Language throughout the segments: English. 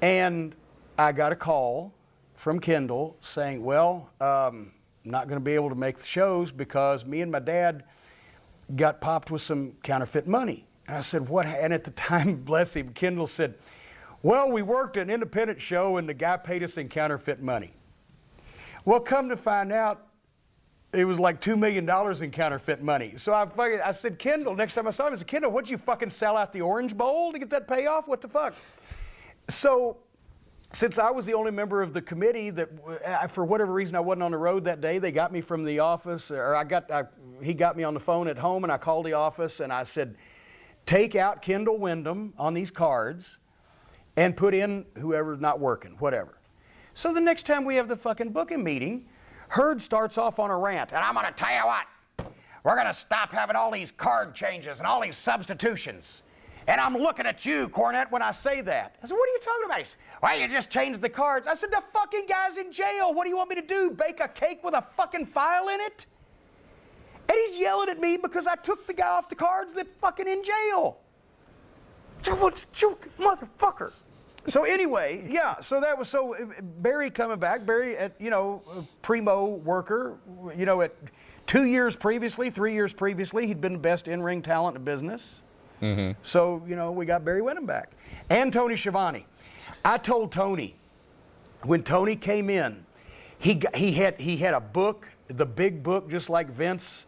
And I got a call from Kendall saying, well, I'm not going to be able to make the shows because me and my dad got popped with some counterfeit money. And I said, what? And at the time, bless him, Kendall said, well, we worked an independent show and the guy paid us in counterfeit money. Well, come to find out, it was like $2 million in counterfeit money. So I said, Kendall, next time I saw him, I said, Kendall, what'd you fucking sell out the Orange Bowl to get that payoff? What the fuck? So, since I was the only member of the committee that, for whatever reason, I wasn't on the road that day, they got me from the office, or he got me on the phone at home, and I called the office, and I said, take out Kendall Wyndham on these cards, and put in whoever's not working, whatever. So the next time we have the fucking booking meeting, Hurd starts off on a rant, and I'm gonna tell you what, we're gonna stop having all these card changes and all these substitutions. And I'm looking at you, Cornette, when I say that. I said, what are you talking about? He said, well, you just changed the cards. I said, the fucking guy's in jail. What do you want me to do, bake a cake with a fucking file in it? And he's yelling at me because I took the guy off the cards that's fucking in jail. Motherfucker. So anyway, yeah, so that was, so Barry coming back, Barry, at, primo worker, at 2 years previously, 3 years previously, he'd been the best in-ring talent in the business. Mm-hmm. So, we got Barry Wyndham back. And Tony Schiavone. I told Tony, when Tony came in, he had a book, the big book, just like Vince,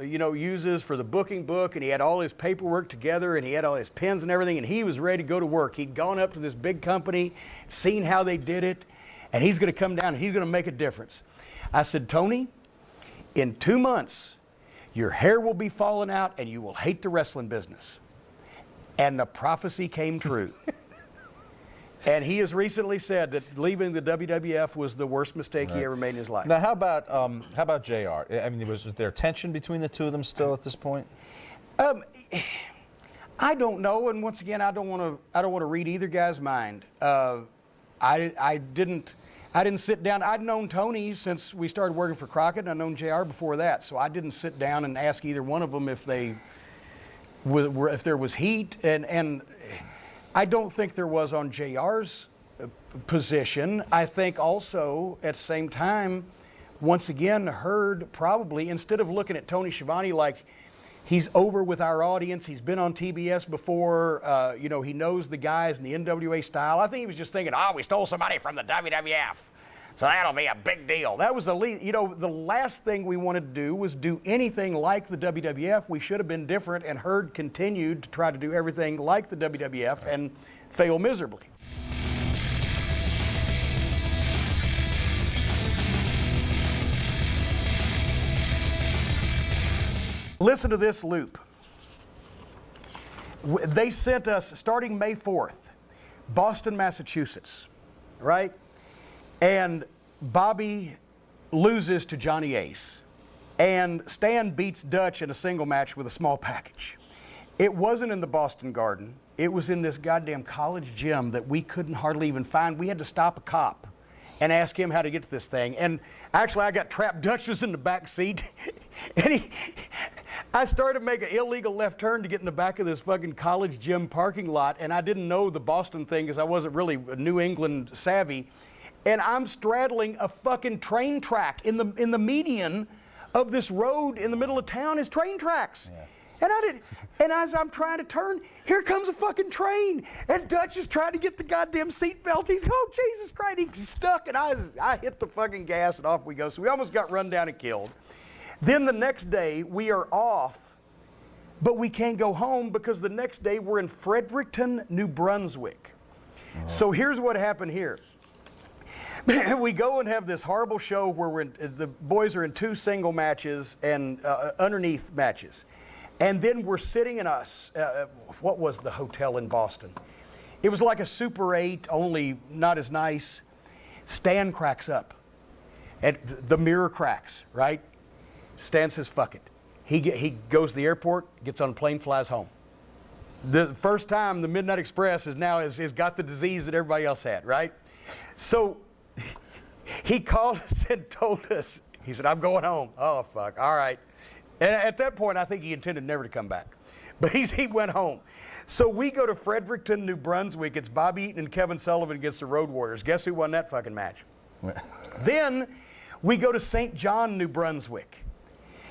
uses for the booking book, and he had all his paperwork together, and he had all his pens and everything, and he was ready to go to work. He'd gone up to this big company, seen how they did it, and he's going to come down and he's going to make a difference. I said, Tony, in 2 months, your hair will be falling out, and you will hate the wrestling business. And the prophecy came true. And he has recently said that leaving the WWF was the worst mistake he ever made in his life. Now, how about JR? I mean, was there tension between the two of them still at this point? I don't know, and once again, I don't want to read either guy's mind. I didn't sit down. I'd known Tony since we started working for Crockett, and I'd known JR before that, so I didn't sit down and ask either one of them if there was heat, and I don't think there was on JR's position. I think also, at the same time, once again, Hurd probably, instead of looking at Tony Schiavone like he's over with our audience, he's been on TBS before, he knows the guys in the NWA style, I think he was just thinking, we stole somebody from the WWF, so that'll be a big deal. That was the last thing we wanted to do was do anything like the WWF. We should have been different, and Hurd continued to try to do everything like the WWF and fail miserably. Listen to this loop. They sent us, starting May 4th, Boston, Massachusetts, right? And Bobby loses to Johnny Ace. And Stan beats Dutch in a single match with a small package. It wasn't in the Boston Garden. It was in this goddamn college gym that we couldn't hardly even find. We had to stop a cop and ask him how to get to this thing. And actually, I got trapped. Dutch was in the back seat. And I started to make an illegal left turn to get in the back of this fucking college gym parking lot. And I didn't know the Boston thing because I wasn't really New England savvy. And I'm straddling a fucking train track in the median of this road in the middle of town is train tracks. Yeah. And as I'm trying to turn, here comes a fucking train. And Dutch is trying to get the goddamn seatbelt. He's, oh, Jesus Christ, he's stuck. And I hit the fucking gas and off we go. So we almost got run down and killed. Then the next day, we are off, but we can't go home because the next day we're in Fredericton, New Brunswick. Oh. So here's what happened here. We go and have this horrible show where the boys are in 2 single matches and underneath matches. And then we're sitting in what was the hotel in Boston? It was like a Super 8, only not as nice. Stan cracks up. And the mirror cracks, right? Stan says, fuck it. He goes to the airport, gets on a plane, flies home. The first time the Midnight Express has got the disease that everybody else had, right? So he called us and told us, he said, I'm going home. Oh, fuck, all right. And at that point, I think he intended never to come back. But he went home. So we go to Fredericton, New Brunswick. It's Bobby Eaton and Kevin Sullivan against the Road Warriors. Guess who won that fucking match? Then we go to St. John, New Brunswick.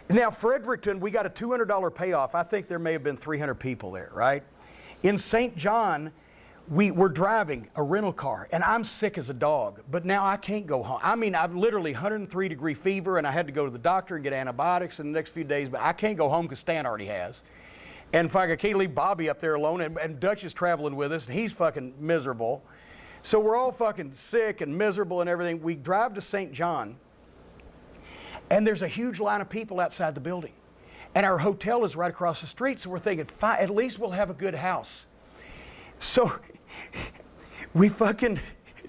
Now, Fredericton, we got a $200 payoff. I think there may have been 300 people there, right? In St. John, we're driving a rental car, and I'm sick as a dog, but now I can't go home. I mean, I've literally 103-degree fever, and I had to go to the doctor and get antibiotics in the next few days, but I can't go home because Stan already has. And in fact, I can't leave Bobby up there alone, and Dutch is traveling with us, and he's fucking miserable. So we're all fucking sick and miserable and everything. We drive to St. John, and there's a huge line of people outside the building. And our hotel is right across the street, so we're thinking, fine, at least we'll have a good house. So we fucking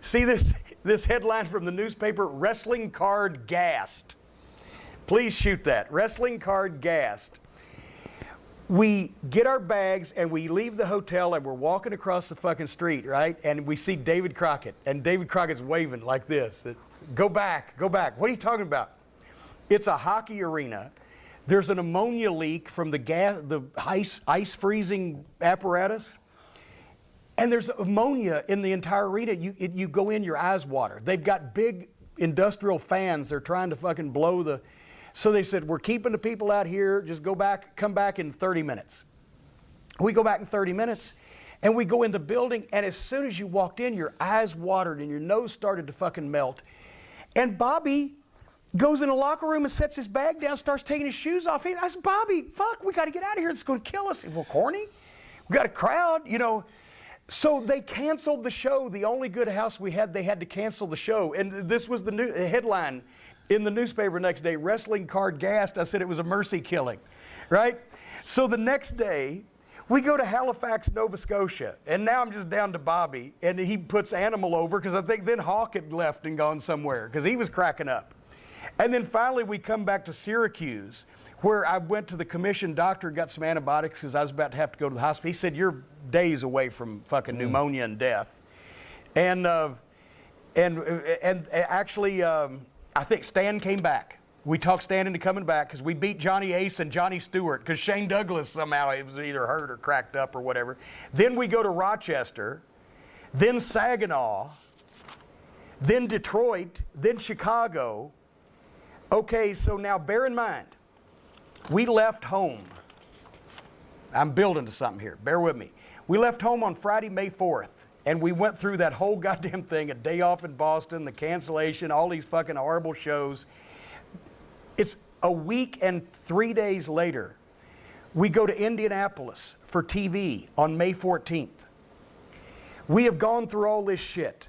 see this headline from the newspaper, wrestling card gassed. Please shoot that, wrestling card gassed. We get our bags and we leave the hotel and we're walking across the fucking street, right? And we see David Crockett, and David Crockett's waving like this. Go back, go back. What are you talking about? It's a hockey arena. There's an ammonia leak from the ice freezing apparatus. And there's ammonia in the entire arena. You go in, your eyes water. They've got big industrial fans. They're trying to fucking blow the... So they said, we're keeping the people out here. Just go back, come back in 30 minutes. We go back in 30 minutes, and we go in the building, and as soon as you walked in, your eyes watered and your nose started to fucking melt. And Bobby goes in the locker room and sets his bag down, starts taking his shoes off. I said, Bobby, fuck, we got to get out of here. It's going to kill us. Well, corny. We got a crowd, you know. So they canceled the show. The only good house we had, they had to cancel the show. And this was the new headline in the newspaper next day, wrestling card gassed. I said it was a mercy killing, right? So the next day, we go to Halifax, Nova Scotia, and now I'm just down to Bobby, and he puts Animal over, because I think then Hawk had left and gone somewhere, because he was cracking up. And then finally we come back to Syracuse, where I went to the commission doctor, got some antibiotics, because I was about to have to go to the hospital. He said, you're days away from fucking pneumonia and death. And actually, I think Stan came back. We talked Stan into coming back because we beat Johnny Ace and Johnny Stewart, because Shane Douglas somehow was either hurt or cracked up or whatever. Then we go to Rochester, then Saginaw, then Detroit, then Chicago. Okay, so now bear in mind, we left home. I'm building to something here. Bear with me. We left home on Friday, May 4th. And we went through that whole goddamn thing, a day off in Boston, the cancellation, all these fucking horrible shows. It's a week and 3 days later, we go to Indianapolis for TV on May 14th. We have gone through all this shit.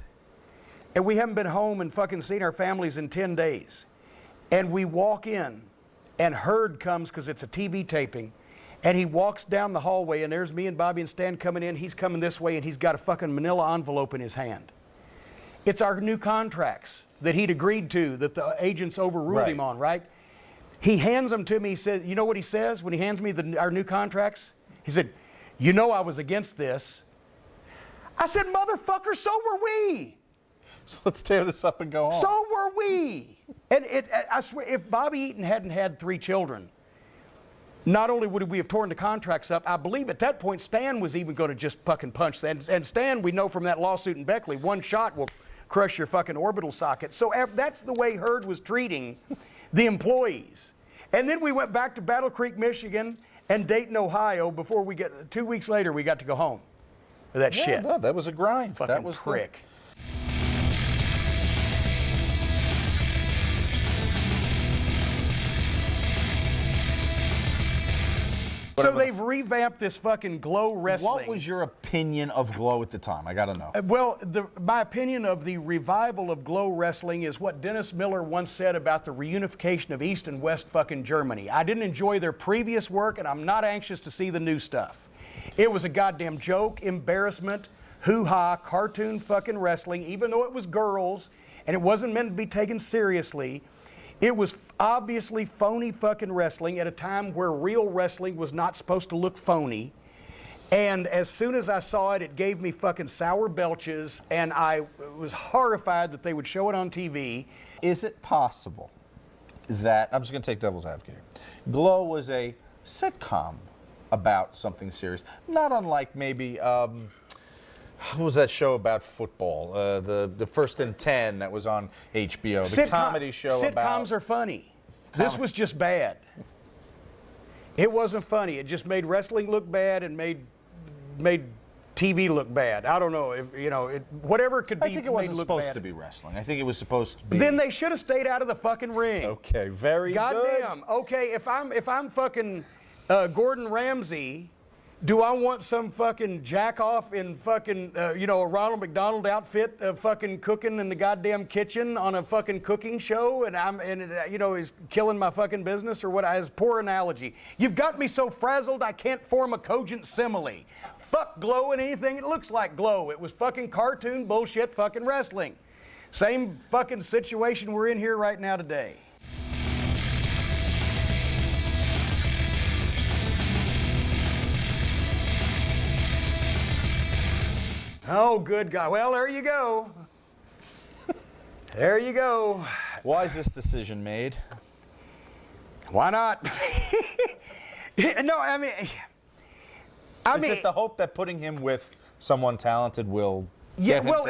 And we haven't been home and fucking seen our families in 10 days. And we walk in, and Hurd comes, because it's a TV taping, and he walks down the hallway, and there's me and Bobby and Stan coming in. He's coming this way, and he's got a fucking manila envelope in his hand. It's our new contracts that he'd agreed to, that the agents overruled him on, right? He hands them to me. He says, you know what he says when he hands me our new contracts? He said, you know I was against this. I said, motherfucker, so were we. So let's tear this up and go home. So were we. And I swear, if Bobby Eaton hadn't had 3 children, not only would we have torn the contracts up, I believe at that point Stan was even going to just fucking punch. And Stan, we know from that lawsuit in Beckley, one shot will crush your fucking orbital socket. So that's the way Hurd was treating the employees. And then we went back to Battle Creek, Michigan, and Dayton, Ohio, before 2 weeks later, we got to go home. That shit. No, that was a grind. Fucking that was prick. So they've revamped this fucking Glow Wrestling. What was your opinion of Glow at the time? I got to know. Well, my opinion of the revival of Glow Wrestling is what Dennis Miller once said about the reunification of East and West fucking Germany. I didn't enjoy their previous work, and I'm not anxious to see the new stuff. It was a goddamn joke, embarrassment, hoo-ha, cartoon fucking wrestling, even though it was girls, and it wasn't meant to be taken seriously. It was obviously phony fucking wrestling at a time where real wrestling was not supposed to look phony. And as soon as I saw it, it gave me fucking sour belches, and I was horrified that they would show it on TV. Is it possible that, I'm just going to take devil's advocate here, Glow was a sitcom about something serious. Not unlike maybe, what was that show about football? The First and 10 that was on HBO. The comedy show about... Sitcoms are funny. This was just bad. It wasn't funny. It just made wrestling look bad and made TV look bad. I don't know. Whatever it could be. I think it wasn't supposed to be wrestling. I think it was supposed to be. Then they should have stayed out of the fucking ring. Okay, very good. Goddamn. Okay, if I'm fucking Gordon Ramsay, do I want some fucking jack off in fucking a Ronald McDonald outfit fucking cooking in the goddamn kitchen on a fucking cooking show and he's killing my fucking business or what? As poor analogy. You've got me so frazzled I can't form a cogent simile. Fuck Glow and anything it looks like Glow. It was fucking cartoon bullshit fucking wrestling. Same fucking situation we're in here right now today. Oh, good God. Well, there you go. There you go. Why is this decision made? Why not? No, I mean... Is it the hope that putting him with someone talented will get him to